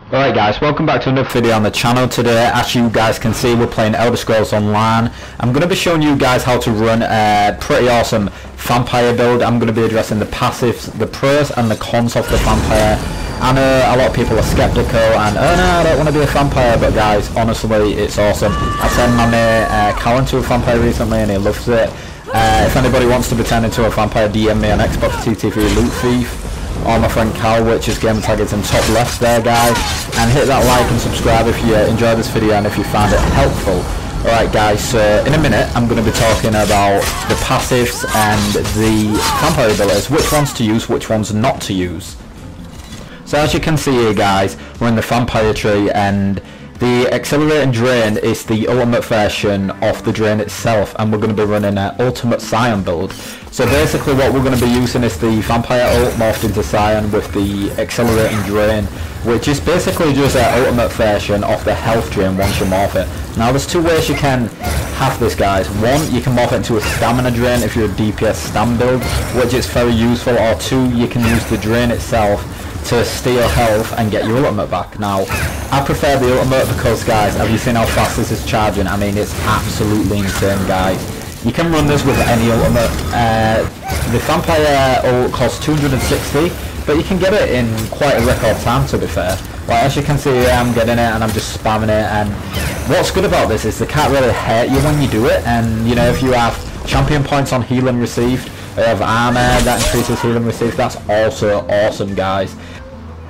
Alright guys, welcome back to another video on the channel. Today, as you guys can see, we're playing Elder Scrolls Online. I'm going to be showing you guys how to run a pretty awesome vampire build. I'm going to be addressing the passives, the pros and the cons of the vampire. I know a lot of people are skeptical and, oh no, I don't want to be a vampire, but guys, honestly, it's awesome. I sent my mate Callan to a vampire recently and he loves it. If anybody wants to be turned into a vampire, DM me on Xbox TTV Loot Thief. Or my friend Cal, which is game tag, it's in top left there guys, and hit that like and subscribe if you enjoyed this video and if you found it helpful. Alright guys, so in a minute I'm going to be talking about the passives and the vampire abilities, which ones to use, which ones not to use. So as you can see here guys, we're in the vampire tree, and the accelerate and drain is the ultimate version of the drain itself, and we're going to be running an ultimate Scion build. So basically what we're going to be using is the vampire ult morphed into Scion with the accelerate and drain, which is basically just an ultimate version of the health drain once you morph it. Now there's two ways you can have this guys. One, you can morph it into a stamina drain if you're a DPS stam build, which is very useful, or two, you can use the drain itself to steal health and get your ultimate back. Now I prefer the ultimate because guys, have you seen how fast this is charging? I mean, it's absolutely insane guys. You can run this with any ultimate. The vampire ult costs 260, but you can get it in quite a record time to be fair. Like as you can see here, I'm getting it and I'm just spamming it, and what's good about this is they can't really hurt you when you do it, and you know, if you have champion points on healing received, you have armor that increases healing received, that's also awesome guys.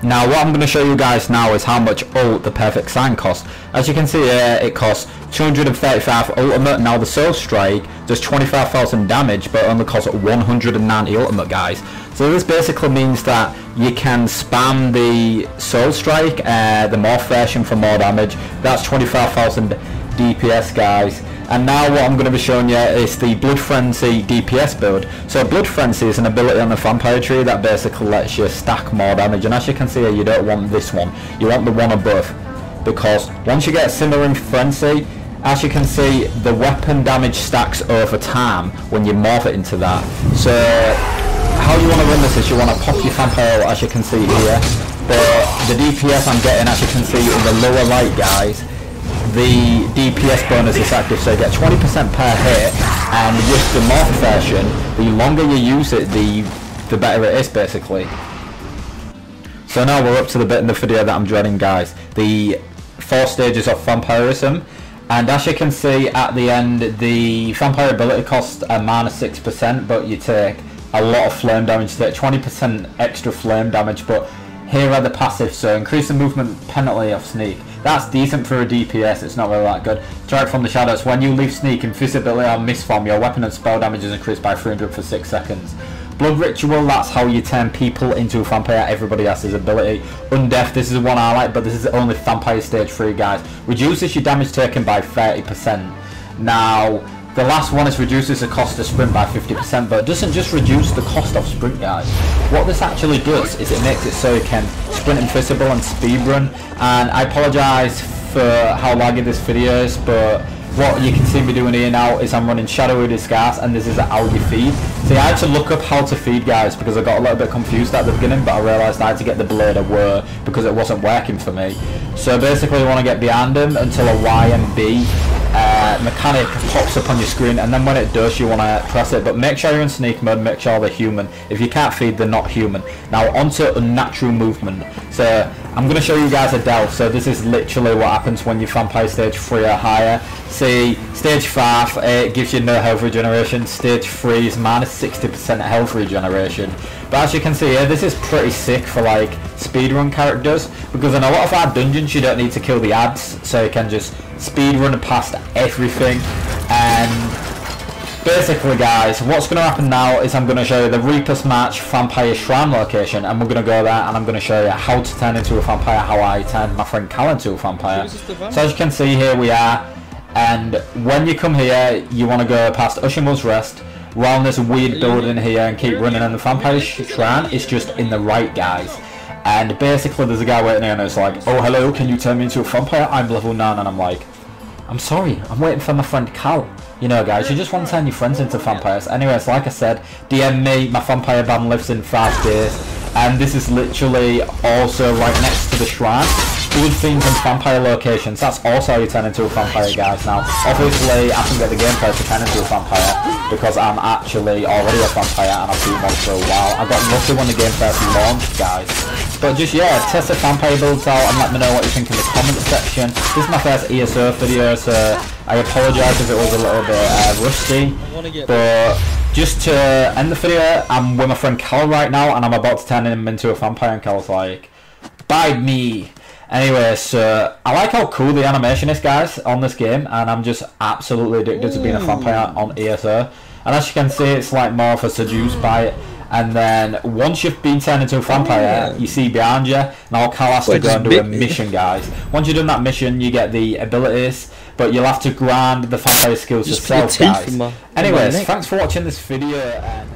Now what I'm going to show you guys now is how much ult the perfect sign costs. As you can see here, it costs 235 ultimate. Now the soul strike does 25,000 damage but only costs 190 ultimate guys. So this basically means that you can spam the soul strike, the morph version for more damage. That's 25,000 DPS guys. And now what I'm going to be showing you is the Blood Frenzy DPS build. So Blood Frenzy is an ability on the vampire tree that basically lets you stack more damage, and as you can see here, you don't want this one, you want the one above, because once you get Simmering Frenzy, as you can see, the weapon damage stacks over time when you morph it into that. So how you want to run this is you want to pop your vampire, as you can see here. The DPS I'm getting, as you can see in the lower right guys, the DPS bonus is active, so you get 20% per hit, and with the morph version, the longer you use it, the better it is basically. So now we're up to the bit in the video that I'm dreading guys, the 4 stages of vampirism. And as you can see at the end, the vampire ability costs a -6%, but you take a lot of flame damage, you take 20% extra flame damage. But here are the passives, so increase the movement penalty of sneak. That's decent for a DPS, it's not really that good. Strike from the shadows. When you leave sneak, invisibility or misform, your weapon and spell damage is increased by 300 for 6 seconds. Blood ritual, that's how you turn people into a vampire. Everybody has his ability. Undeath, this is the one I like, but this is only vampire stage 3 guys. Reduces your damage taken by 30%. Now the last one is reduces the cost of sprint by 50%, but it doesn't just reduce the cost of sprint guys. What this actually does is it makes it so you can sprint invisible and speedrun. And I apologise for how laggy this video is, but what you can see me doing here now is I'm running Shadowy Disguise, and this is how you feed. See, I had to look up how to feed guys because I got a little bit confused at the beginning, but I realised I had to get the blade away because it wasn't working for me. So basically you want to get behind him until a Y and B mechanic pops up on your screen, and then when it does you want to press it, but make sure you're in sneak mode, make sure they're human. If you can't feed, they're not human. Now onto unnatural movement. So I'm going to show you guys a delve. So this is literally what happens when you vampire stage 3 or higher. See, stage 5 it gives you no health regeneration, stage 3 is -60% health regeneration. But as you can see here, this is pretty sick for like speedrun characters, because in a lot of our dungeons you don't need to kill the ads, so you can just speedrun past everything. And basically guys, what's going to happen now is I'm going to show you the Reaper's March Vampire Shrine location, and we're going to go there and I'm going to show you how to turn into a vampire, how I turned my friend Cal into a vampire. So as you can see here we are, and when you come here you want to go past Ushamu's Rest, round this weird building here and keep running, and the Vampire Shrine is just in the right guys. And basically there's a guy waiting here and it's like, oh hello, can you turn me into a vampire? I'm level 9, and I'm like, I'm sorry, I'm waiting for my friend Cal. You know guys, you just want to turn your friends into vampires. Anyways, like I said, DM me, my vampire ban lives in 5 days, and this is literally also right next to the shrine. blood fiends and vampire locations. That's also how you turn into a vampire, guys. Now, obviously, I can get the gameplay to turn into a vampire because I'm actually already a vampire and I've been one for a while. I got lucky when the game first launched, guys. But just, yeah, test the vampire builds out and let me know what you think in the comment section. This is my first ESO video, so I apologise if it was a little bit rusty. But just to end the video, I'm with my friend Cal right now and I'm about to turn him into a vampire, and Cal's like, bite me. Anyway, so I like how cool the animation is, guys, on this game, and I'm just absolutely addicted to being a vampire on ESO. And as you can see, it's like more of a seduced by it. And then once you've been turned into a vampire, you see behind you, now Cal has to go and do a mission, guys. Once you've done that mission, you get the abilities, but you'll have to grind the vampire skills yourself, guys. Anyways, thanks for watching this video. And